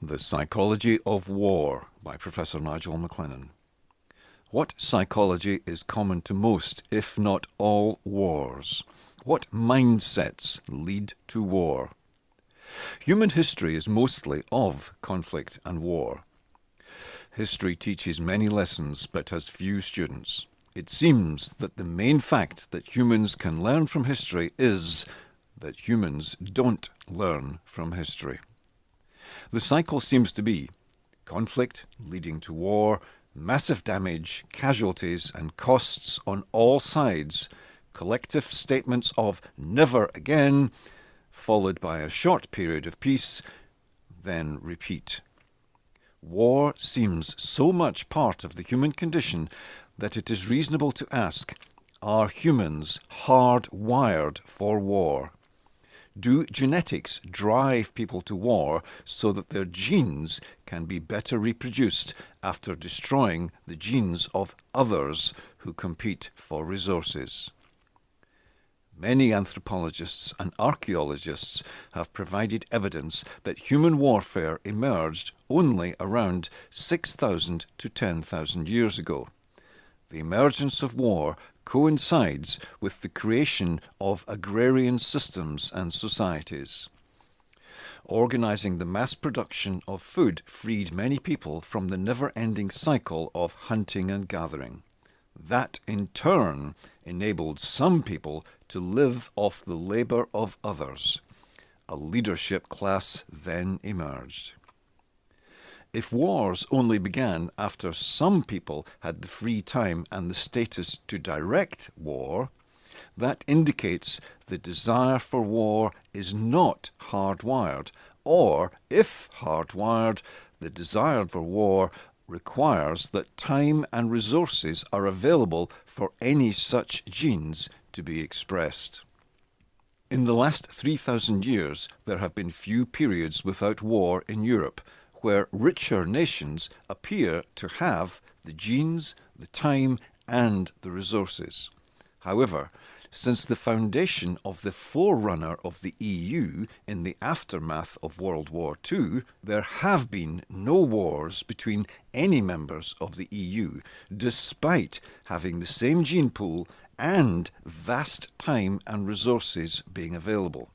The Psychology of War by Professor Nigel MacLennan. What psychology is common to most, if not all, wars? What mindsets lead to war? Human history is mostly of conflict and war. History teaches many lessons but has few students. It seems that the main fact that humans can learn from history is that humans don't learn from history. The cycle seems to be conflict leading to war, massive damage, casualties and costs on all sides, collective statements of never again, followed by a short period of peace, then repeat. War seems so much part of the human condition that it is reasonable to ask, are humans hardwired for war? Do genetics drive people to war so that their genes can be better reproduced after destroying the genes of others who compete for resources? Many anthropologists and archaeologists have provided evidence that human warfare emerged only around 6,000 to 10,000 years ago. The emergence of war coincides with the creation of agrarian systems and societies. Organizing the mass production of food freed many people from the never-ending cycle of hunting and gathering. That, in turn, enabled some people to live off the labor of others. A leadership class then emerged. If wars only began after some people had the free time and the status to direct war, that indicates the desire for war is not hardwired, or, if hardwired, the desire for war requires that time and resources are available for any such genes to be expressed. In the last 3,000 years, there have been few periods without war in Europe, where richer nations appear to have the genes, the time, and the resources. However, since the foundation of the forerunner of the EU in the aftermath of World War II, there have been no wars between any members of the EU, despite having the same gene pool and vast time and resources being available.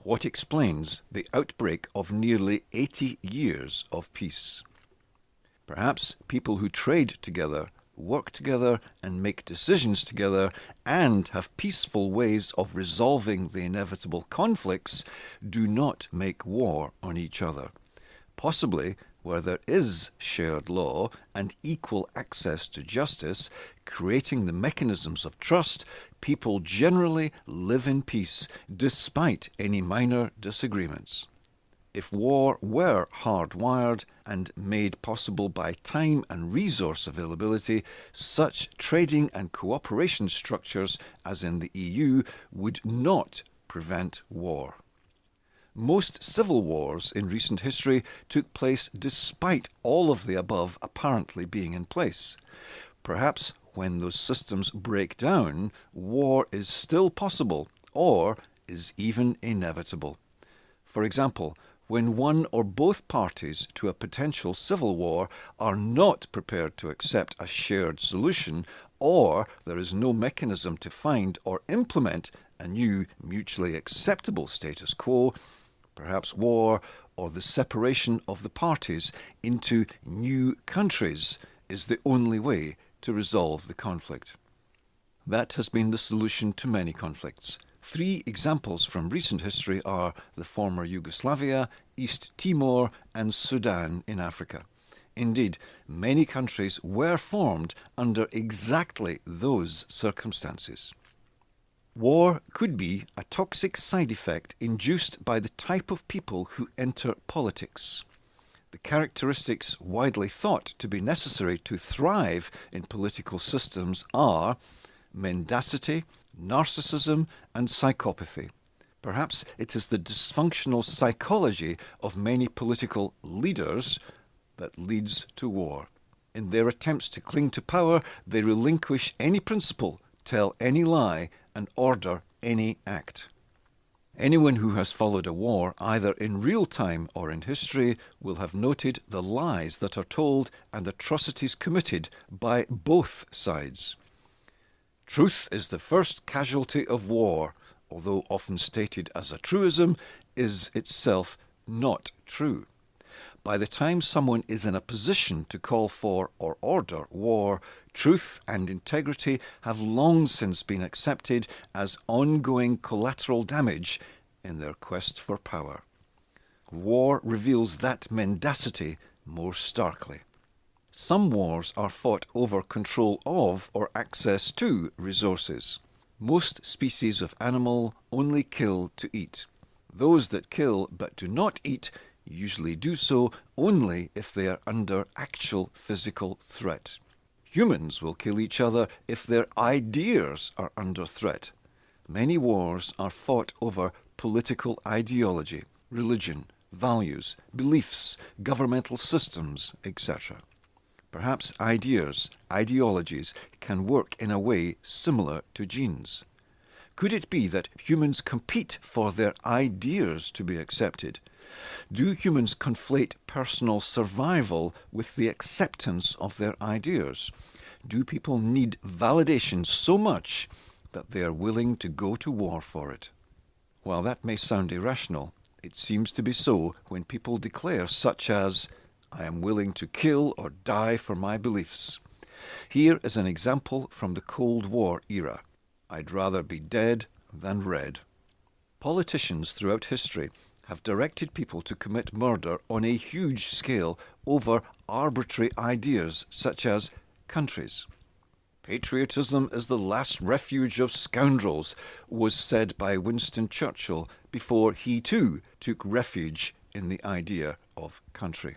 What explains the outbreak of nearly 80 years of peace? Perhaps people who trade together, work together and make decisions together and have peaceful ways of resolving the inevitable conflicts do not make war on each other. Possibly, where there is shared law and equal access to justice, creating the mechanisms of trust, people generally live in peace despite any minor disagreements. If war were hardwired and made possible by time and resource availability, such trading and cooperation structures as in the EU would not prevent war. Most civil wars in recent history took place despite all of the above apparently being in place. Perhaps when those systems break down, war is still possible or is even inevitable. For example, when one or both parties to a potential civil war are not prepared to accept a shared solution, or there is no mechanism to find or implement a new mutually acceptable status quo, perhaps war or the separation of the parties into new countries is the only way to resolve the conflict. That has been the solution to many conflicts. 3 examples from recent history are the former Yugoslavia, East Timor and Sudan in Africa. Indeed, many countries were formed under exactly those circumstances. War could be a toxic side effect induced by the type of people who enter politics. The characteristics widely thought to be necessary to thrive in political systems are mendacity, narcissism, and psychopathy. Perhaps it is the dysfunctional psychology of many political leaders that leads to war. In their attempts to cling to power, they relinquish any principle, tell any lie, and order any act. Anyone who has followed a war, either in real time or in history, will have noted the lies that are told and atrocities committed by both sides. Truth is the first casualty of war, although often stated as a truism, is itself not true. By the time someone is in a position to call for or order war, truth and integrity have long since been accepted as ongoing collateral damage in their quest for power. War reveals that mendacity more starkly. Some wars are fought over control of or access to resources. Most species of animal only kill to eat. Those that kill but do not eat usually do so only if they are under actual physical threat. Humans will kill each other if their ideas are under threat. Many wars are fought over political ideology, religion, values, beliefs, governmental systems, etc. Perhaps ideologies can work in a way similar to genes. Could it be that humans compete for their ideas to be accepted? Do humans conflate personal survival with the acceptance of their ideas? Do people need validation so much that they are willing to go to war for it? While that may sound irrational, it seems to be so when people declare such as, "I am willing to kill or die for my beliefs." Here is an example from the Cold War era. "I'd rather be dead than red." Politicians throughout history have directed people to commit murder on a huge scale over arbitrary ideas such as countries. "Patriotism is the last refuge of scoundrels," was said by Winston Churchill before he too took refuge in the idea of country.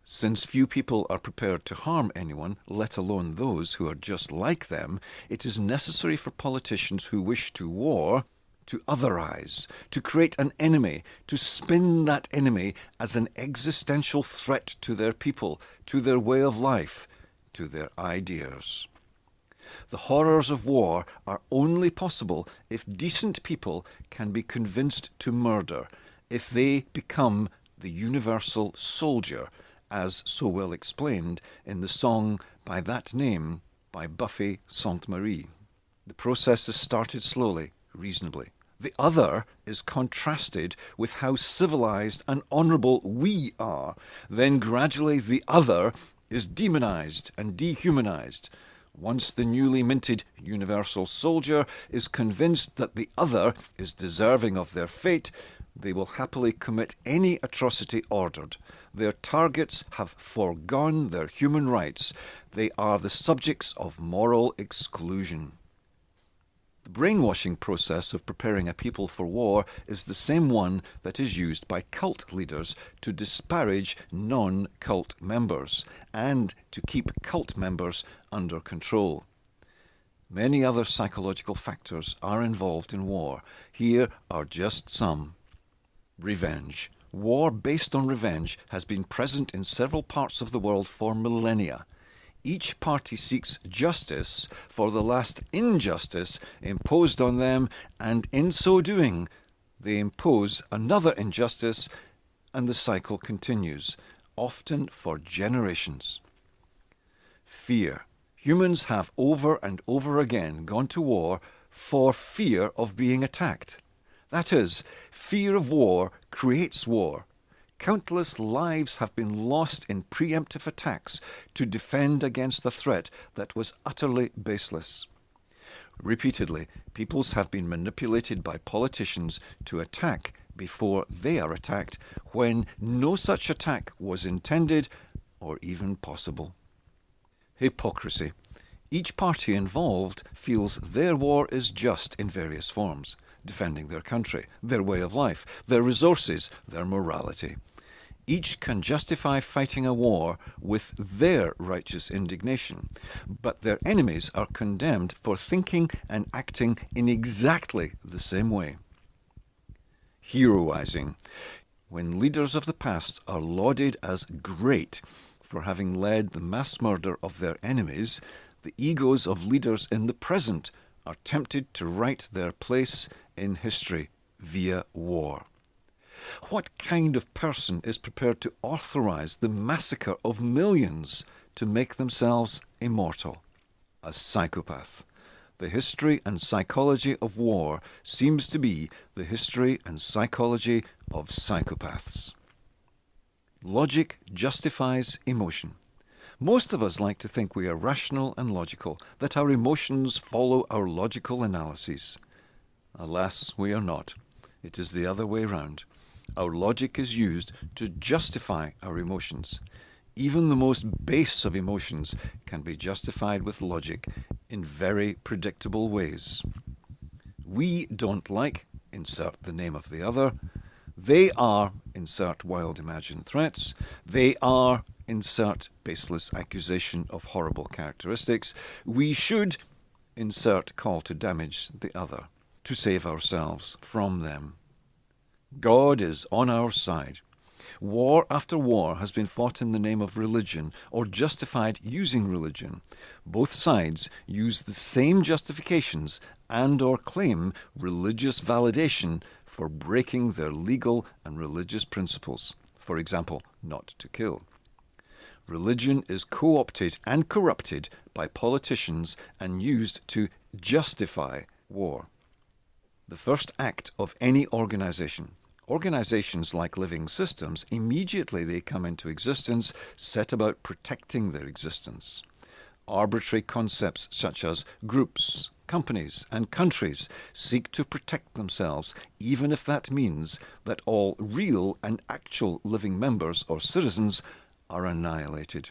Since few people are prepared to harm anyone, let alone those who are just like them, it is necessary for politicians who wish to war to otherize, to create an enemy, to spin that enemy as an existential threat to their people, to their way of life, to their ideas. The horrors of war are only possible if decent people can be convinced to murder, if they become the universal soldier, as so well explained in the song By That Name by Buffy Sainte-Marie. The process is started slowly, reasonably. The other is contrasted with how civilized and honorable we are. Then gradually the other is demonized and dehumanized. Once the newly minted universal soldier is convinced that the other is deserving of their fate, they will happily commit any atrocity ordered. Their targets have foregone their human rights. They are the subjects of moral exclusion. The brainwashing process of preparing a people for war is the same one that is used by cult leaders to disparage non-cult members and to keep cult members under control. Many other psychological factors are involved in war. Here are just some. Revenge. War based on revenge has been present in several parts of the world for millennia. Each party seeks justice for the last injustice imposed on them, and in so doing, they impose another injustice, and the cycle continues, often for generations. Fear. Humans have over and over again gone to war for fear of being attacked. That is, fear of war creates war. Countless lives have been lost in preemptive attacks to defend against a threat that was utterly baseless. Repeatedly, peoples have been manipulated by politicians to attack before they are attacked when no such attack was intended or even possible. Hypocrisy. Each party involved feels their war is just in various forms, defending their country, their way of life, their resources, their morality. Each can justify fighting a war with their righteous indignation, but their enemies are condemned for thinking and acting in exactly the same way. Heroizing. When leaders of the past are lauded as great for having led the mass murder of their enemies, the egos of leaders in the present are tempted to write their place in history via war? What kind of person is prepared to authorize the massacre of millions to make themselves immortal? A psychopath. The history and psychology of war seems to be the history and psychology of psychopaths. Logic justifies emotion. Most of us like to think we are rational and logical, that our emotions follow our logical analyses. Alas, we are not. It is the other way round. Our logic is used to justify our emotions. Even the most base of emotions can be justified with logic in very predictable ways. We don't like, insert the name of the other. They are, insert wild imagined threats. They are, insert baseless accusation of horrible characteristics. We should, insert call to damage the other, to save ourselves from them. God is on our side. War after war has been fought in the name of religion or justified using religion. Both sides use the same justifications and or claim religious validation for breaking their legal and religious principles. For example, not to kill. Religion is co-opted and corrupted by politicians and used to justify war. The first act of any organizations like living systems, immediately they come into existence, set about protecting their existence. Arbitrary concepts such as groups, companies, and countries seek to protect themselves, even if that means that all real and actual living members or citizens are annihilated.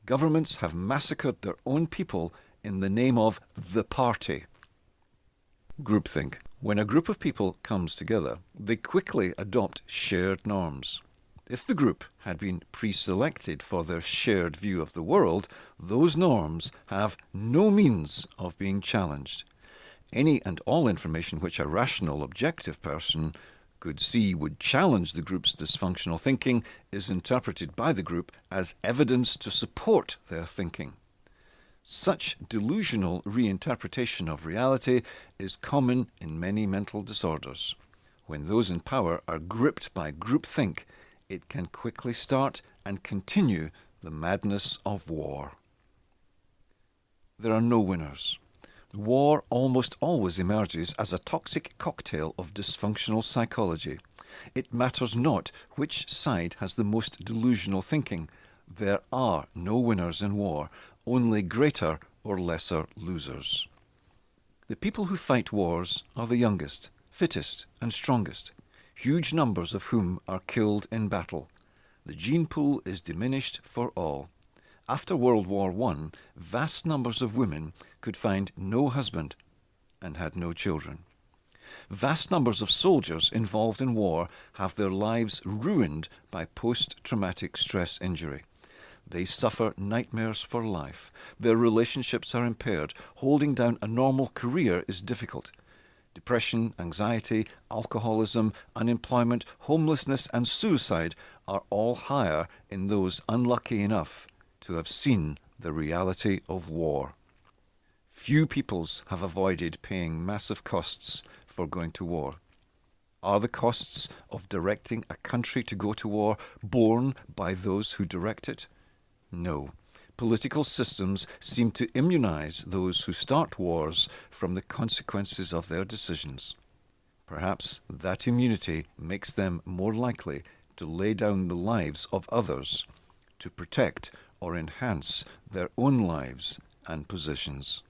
Governments have massacred their own people in the name of the party. Groupthink. When a group of people comes together, they quickly adopt shared norms. If the group had been pre-selected for their shared view of the world, those norms have no means of being challenged. Any and all information which a rational, objective person could see would challenge the group's dysfunctional thinking is interpreted by the group as evidence to support their thinking. Such delusional reinterpretation of reality is common in many mental disorders. When those in power are gripped by groupthink, it can quickly start and continue the madness of war. There are no winners. War almost always emerges as a toxic cocktail of dysfunctional psychology. It matters not which side has the most delusional thinking. There are no winners in war, only greater or lesser losers. The people who fight wars are the youngest, fittest, and strongest, huge numbers of whom are killed in battle. The gene pool is diminished for all. After World War I, vast numbers of women could find no husband and had no children. Vast numbers of soldiers involved in war have their lives ruined by post-traumatic stress injury. They suffer nightmares for life. Their relationships are impaired. Holding down a normal career is difficult. Depression, anxiety, alcoholism, unemployment, homelessness, and suicide are all higher in those unlucky enough to have seen the reality of war. Few peoples have avoided paying massive costs for going to war. Are the costs of directing a country to go to war borne by those who direct it? No. Political systems seem to immunize those who start wars from the consequences of their decisions. Perhaps that immunity makes them more likely to lay down the lives of others to protect or enhance their own lives and positions.